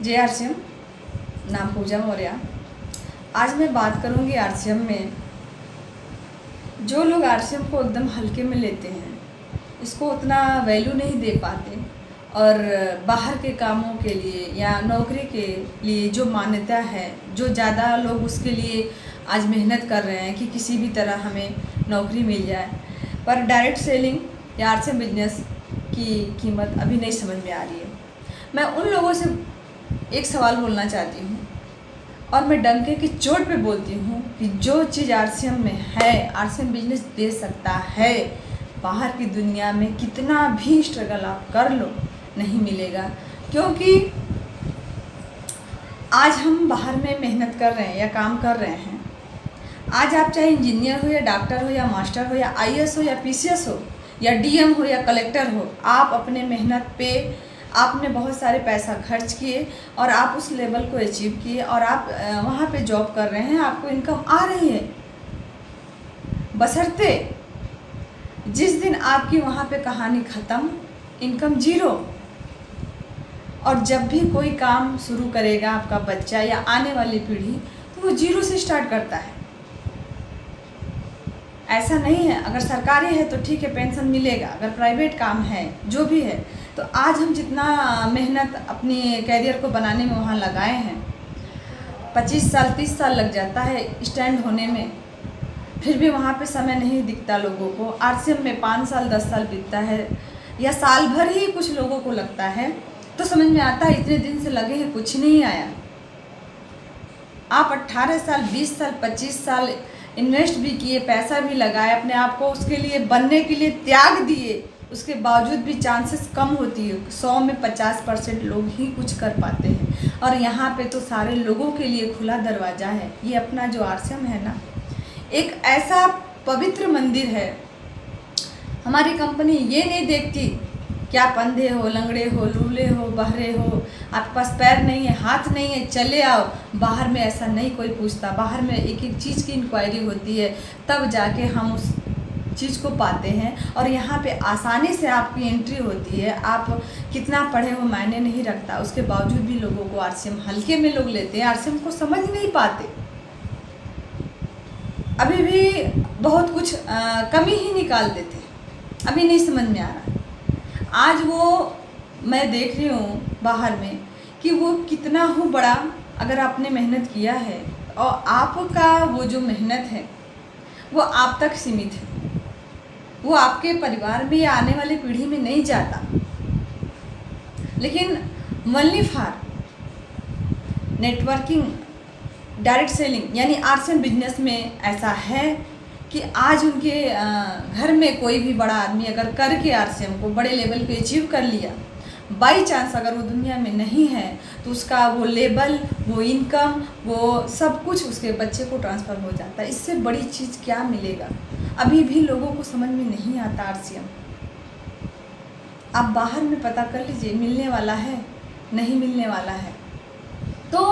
जय आरसीएम। नाम पूजा मौर्य। आज मैं बात करूंगी आरसीएम में। जो लोग आरसीएम को एकदम हल्के में लेते हैं, इसको उतना वैल्यू नहीं दे पाते और बाहर के कामों के लिए या नौकरी के लिए जो मान्यता है, जो ज़्यादा लोग उसके लिए आज मेहनत कर रहे हैं कि किसी भी तरह हमें नौकरी मिल जाए, पर डायरेक्ट सेलिंग या आरसीएम बिजनेस की कीमत अभी नहीं समझ में आ रही है। मैं उन लोगों से एक सवाल बोलना चाहती हूँ और मैं डंके की चोट पे बोलती हूँ कि जो चीज़ आरसीएम में है, आरसीएम बिजनेस दे सकता है, बाहर की दुनिया में कितना भी स्ट्रगल आप कर लो नहीं मिलेगा। क्योंकि आज हम बाहर में मेहनत कर रहे हैं या काम कर रहे हैं। आज आप चाहे इंजीनियर हो या डॉक्टर हो या मास्टर हो या आईएएस हो या पीसीएस हो या डीएम हो या कलेक्टर हो, आप अपने मेहनत पे आपने बहुत सारे पैसा खर्च किए और आप उस लेवल को अचीव किए और आप वहाँ पे जॉब कर रहे हैं, आपको इनकम आ रही है। बशर्ते जिस दिन आपकी वहाँ पे कहानी ख़त्म, इनकम जीरो। और जब भी कोई काम शुरू करेगा आपका बच्चा या आने वाली पीढ़ी, तो वो जीरो से स्टार्ट करता है। ऐसा नहीं है, अगर सरकारी है तो ठीक है, पेंशन मिलेगा, अगर प्राइवेट काम है जो भी है, तो आज हम जितना मेहनत अपनी कैरियर को बनाने में वहाँ लगाए हैं, 25 साल 30 साल लग जाता है स्टैंड होने में, फिर भी वहाँ पे समय नहीं दिखता लोगों को। आरसीएम में 5 साल 10 साल बीतता है या साल भर ही कुछ लोगों को लगता है, तो समझ में आता है इतने दिन से लगे हैं कुछ नहीं आया। आप 18 साल 20 साल 25 साल इन्वेस्ट भी किए, पैसा भी लगाए, अपने आप को उसके लिए बनने के लिए त्याग दिए, उसके बावजूद भी चांसेस कम होती है। 100 में 50% लोग ही कुछ कर पाते हैं और यहाँ पे तो सारे लोगों के लिए खुला दरवाज़ा है। ये अपना जो आरसीएम है ना, एक ऐसा पवित्र मंदिर है। हमारी कंपनी ये नहीं देखती कि आप अंधे हो, लंगड़े हो, लूले हो, बहरे हो, आपके पास पैर नहीं है, हाथ नहीं है, चले आओ। बाहर में ऐसा नहीं कोई पूछता। बाहर में एक एक चीज़ की इंक्वायरी होती है, तब जाके हम उस चीज़ को पाते हैं। और यहाँ पे आसानी से आपकी एंट्री होती है। आप कितना पढ़े हो मायने नहीं रखता, उसके बावजूद भी लोगों को आरसीएम हल्के में लोग लेते हैं, आरसीएम को समझ नहीं पाते। अभी भी बहुत कुछ कमी ही निकाल देते, अभी नहीं समझ में आ रहा। आज वो मैं देख रही हूँ बाहर में कि वो कितना हो बड़ा, अगर आपने मेहनत किया है और आपका वो जो मेहनत है वो आप तक सीमित है, वो आपके परिवार में या आने वाली पीढ़ी में नहीं जाता। लेकिन only for networking, direct selling यानी आरसीएम बिजनेस में ऐसा है कि आज उनके घर में कोई भी बड़ा आदमी अगर करके आरसीएम को बड़े लेवल पे अचीव कर लिया, बाई चांस अगर वो दुनिया में नहीं है, तो उसका वो लेवल, वो इनकम, वो सब कुछ उसके बच्चे को ट्रांसफ़र हो जाता है। इससे बड़ी चीज़ क्या मिलेगा? अभी भी लोगों को समझ में नहीं आता आरसीएम। आप बाहर में पता कर लीजिए, मिलने वाला है नहीं मिलने वाला है। तो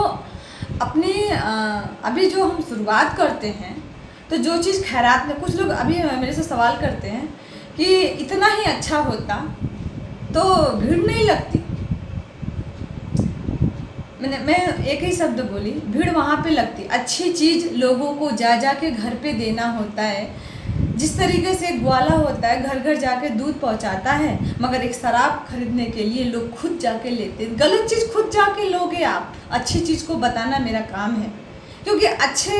अपने अभी जो हम शुरुआत करते हैं, तो जो चीज़ खैरात में, कुछ लोग अभी मेरे से सवाल करते हैं कि इतना ही अच्छा होता तो भीड़ नहीं लगती। मैं एक ही शब्द बोली, भीड़ वहाँ पे लगती। अच्छी चीज़ लोगों को जा के घर पे देना होता है। जिस तरीके से एक ग्वाला होता है, घर घर जाके दूध पहुँचाता है, मगर एक शराब खरीदने के लिए लोग खुद जाके लेते हैं। गलत चीज़ खुद जाके लोगे आप, अच्छी चीज़ को बताना मेरा काम है। क्योंकि अच्छे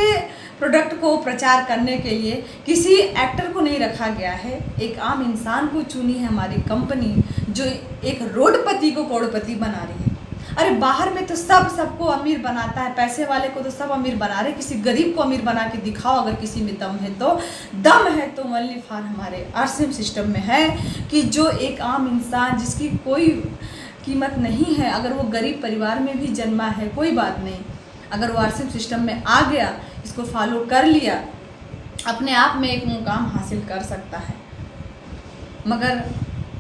प्रोडक्ट को प्रचार करने के लिए किसी एक्टर को नहीं रखा गया है, एक आम इंसान को चुनी है हमारी कंपनी, जो एक रोडपति को करोड़पति बना रही है। अरे बाहर में तो सबको अमीर बनाता है, पैसे वाले को तो सब अमीर बना रहे, किसी गरीब को अमीर बना के दिखाओ अगर किसी में दम है तो। दम है तो ओनली फॉर हमारे आरसीएम सिस्टम में है कि जो एक आम इंसान जिसकी कोई कीमत नहीं है, अगर वो गरीब परिवार में भी जन्मा है कोई बात नहीं, अगर वो आरसीएम सिस्टम में आ गया, इसको फॉलो कर लिया, अपने आप में एक मुकाम हासिल कर सकता है। मगर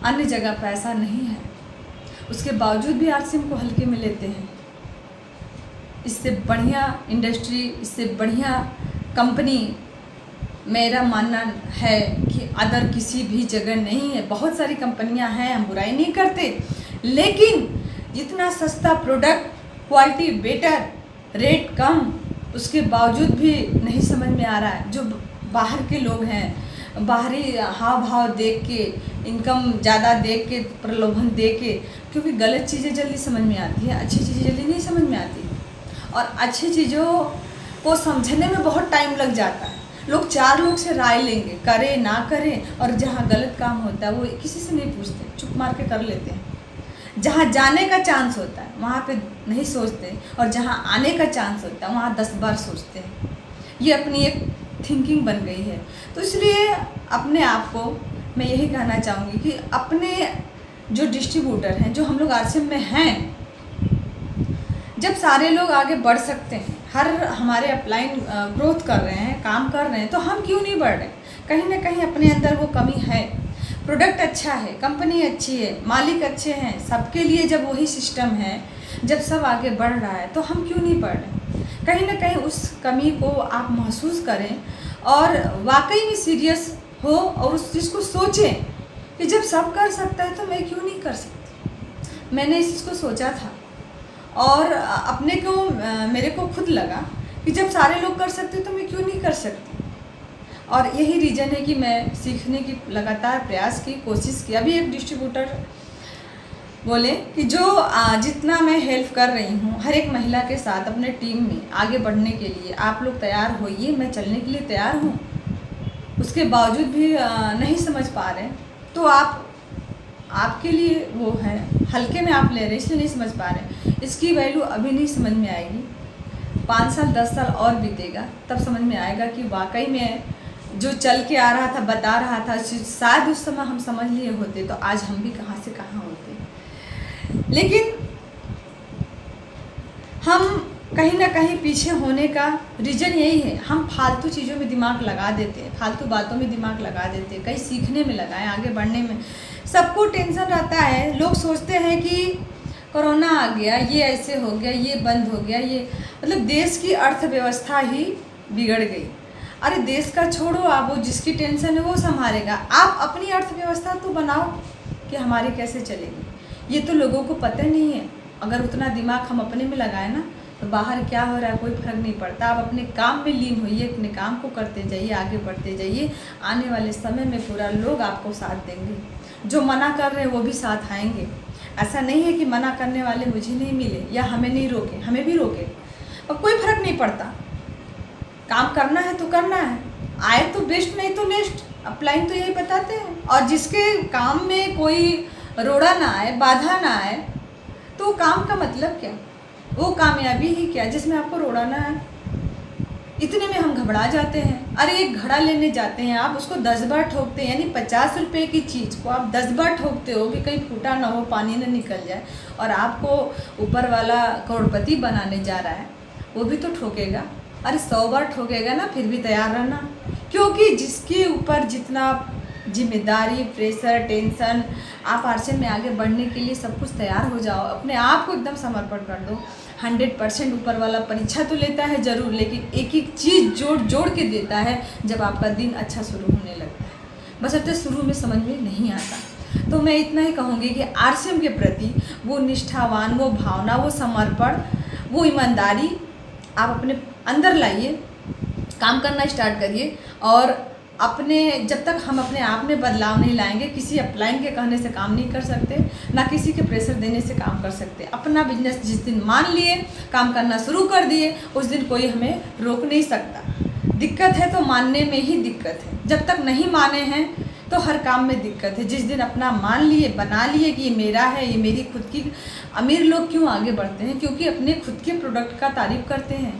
अन्य जगह पैसा नहीं है, उसके बावजूद भी आरसीएम को हल्के में लेते हैं। इससे बढ़िया इंडस्ट्री, इससे बढ़िया कंपनी मेरा मानना है कि अदर किसी भी जगह नहीं है। बहुत सारी कंपनियां हैं, हम बुराई नहीं करते, लेकिन जितना सस्ता प्रोडक्ट क्वालिटी बेटर, रेट कम, उसके बावजूद भी नहीं समझ में आ रहा है। जो बाहर के लोग हैं, बाहरी हाव भाव देख के, इनकम ज़्यादा देख के, प्रलोभन दे के, क्योंकि गलत चीज़ें जल्दी समझ में आती हैं, अच्छी चीज़ें जल्दी नहीं समझ में आती। और अच्छी चीज़ों को समझने में बहुत टाइम लग जाता है। लोग 4 लोग से राय लेंगे, करें ना करें, और जहाँ गलत काम होता है वो किसी से नहीं पूछते, चुप मार के कर लेते हैं। जहाँ जाने का चांस होता है वहाँ पे नहीं सोचते, और जहाँ आने का चांस होता है वहाँ 10 बार सोचते हैं। ये अपनी एक थिंकिंग बन गई है। तो इसलिए अपने आप को मैं यही कहना चाहूँगी कि अपने जो डिस्ट्रीब्यूटर हैं, जो हम लोग आरसीएम में हैं, जब सारे लोग आगे बढ़ सकते हैं, हर हमारे अपलाइन ग्रोथ कर रहे हैं, काम कर रहे हैं, तो हम क्यों नहीं बढ़ रहे? कहीं ना कहीं अपने अंदर वो कमी है। प्रोडक्ट अच्छा है, कंपनी अच्छी है, मालिक अच्छे हैं, सबके लिए जब वही सिस्टम है, जब सब आगे बढ़ रहा है, तो हम क्यों नहीं बढ़ रहे? कहीं ना कहीं उस कमी को आप महसूस करें और वाकई में सीरियस हो और उस चीज़ को सोचें कि जब सब कर सकता है तो मैं क्यों नहीं कर सकती। मैंने इस चीज़ को सोचा था और अपने को मेरे को खुद लगा कि जब सारे लोग कर सकते तो मैं क्यों नहीं कर सकती। और यही रीज़न है कि मैं सीखने की लगातार प्रयास की, कोशिश की। अभी एक डिस्ट्रीब्यूटर बोले कि जो जितना मैं हेल्प कर रही हूँ हर एक महिला के साथ अपने टीम में आगे बढ़ने के लिए, आप लोग तैयार होइए, मैं चलने के लिए तैयार हूँ। उसके बावजूद भी नहीं समझ पा रहे, तो आपके लिए वो है, हल्के में आप ले रहे इसलिए नहीं समझ पा रहे। इसकी वैल्यू अभी नहीं समझ में आएगी, 5 साल 10 साल और बीतेगा तब समझ में आएगा कि वाकई में जो चल के आ रहा था, बता रहा था, शायद उस समय हम समझ लिए होते तो आज हम भी कहाँ से कहाँ होते। लेकिन हम कहीं ना कहीं पीछे होने का रीज़न यही है, हम फालतू चीज़ों में दिमाग लगा देते हैं, फालतू बातों में दिमाग लगा देते हैं। कहीं सीखने में लगाएं, आगे बढ़ने में। सबको टेंशन रहता है, लोग सोचते हैं कि कोरोना आ गया, ये ऐसे हो गया, ये बंद हो गया, ये मतलब देश की अर्थव्यवस्था ही बिगड़ गई। अरे देश का छोड़ो, आप वो जिसकी टेंशन है वो संभालेगा, आप अपनी अर्थव्यवस्था तो बनाओ कि हमारी कैसे चलेगी। ये तो लोगों को पता नहीं है। अगर उतना दिमाग हम अपने में लगाए ना तो बाहर क्या हो रहा है कोई फर्क नहीं पड़ता। आप अपने काम में लीन होइए, अपने काम को करते जाइए, आगे बढ़ते जाइए। आने वाले समय में पूरा लोग आपको साथ देंगे, जो मना कर रहे हैं वो भी साथ आएंगे। ऐसा नहीं है कि मना करने वाले मुझे नहीं मिले या हमें नहीं रोके, हमें भी रोके, और कोई फर्क नहीं पड़ता। काम करना है तो करना है, आए तो बेस्ट, नहीं तो नेक्स्ट। अपलाइन तो यही बताते हैं। और जिसके काम में कोई रोड़ा ना आए, बाधा ना आए, तो काम का मतलब क्या, वो कामयाबी ही क्या जिसमें आपको रोड़ा ना आए। इतने में हम घबरा जाते हैं। अरे एक घड़ा लेने जाते हैं, आप उसको 10 बार ठोकते हैं, यानी 50 रुपये की चीज़ को आप 10 बार ठोकते हो कि कहीं फूटा ना हो, पानी ना निकल जाए। और आपको ऊपर वाला करोड़पति बनाने जा रहा है, वो भी तो ठोकेगा। अरे 100 बार ठोकेगा ना, फिर भी तैयार रहना, क्योंकि जिसके ऊपर जितना जिम्मेदारी, प्रेशर, टेंशन, आप आरसीएम में आगे बढ़ने के लिए सब कुछ तैयार हो जाओ, अपने आप को एकदम समर्पण कर दो। 100% ऊपर वाला परीक्षा तो लेता है ज़रूर, लेकिन एक एक चीज़ जोड़ जोड़ के देता है जब आपका दिन अच्छा शुरू होने लगता है। बशर्ते शुरू में समझ में नहीं आता। तो मैं इतना ही कहूँगी कि आरसीएम के प्रति वो निष्ठावान, वो भावना, वो समर्पण, वो ईमानदारी आप अपने अंदर लाइए, काम करना स्टार्ट करिए। और अपने जब तक हम अपने आप में बदलाव नहीं लाएंगे, किसी अपलाइन के कहने से काम नहीं कर सकते, ना किसी के प्रेशर देने से काम कर सकते। अपना बिजनेस जिस दिन मान लिए, काम करना शुरू कर दिए, उस दिन कोई हमें रोक नहीं सकता। दिक्कत है तो मानने में ही दिक्कत है, जब तक नहीं माने हैं तो हर काम में दिक्कत है। जिस दिन अपना मान लिए, बना लिए कि ये मेरा है, ये मेरी खुद की। अमीर लोग क्यों आगे बढ़ते हैं? क्योंकि अपने खुद के प्रोडक्ट का तारीफ करते हैं।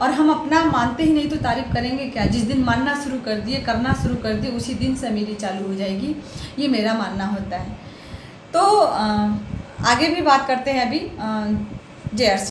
और हम अपना मानते ही नहीं तो तारीफ करेंगे क्या? जिस दिन मानना शुरू कर दिए, करना शुरू कर दिए, उसी दिन से अमीरी चालू हो जाएगी, ये मेरा मानना होता है। तो आगे भी बात करते हैं अभी। जय आरसी।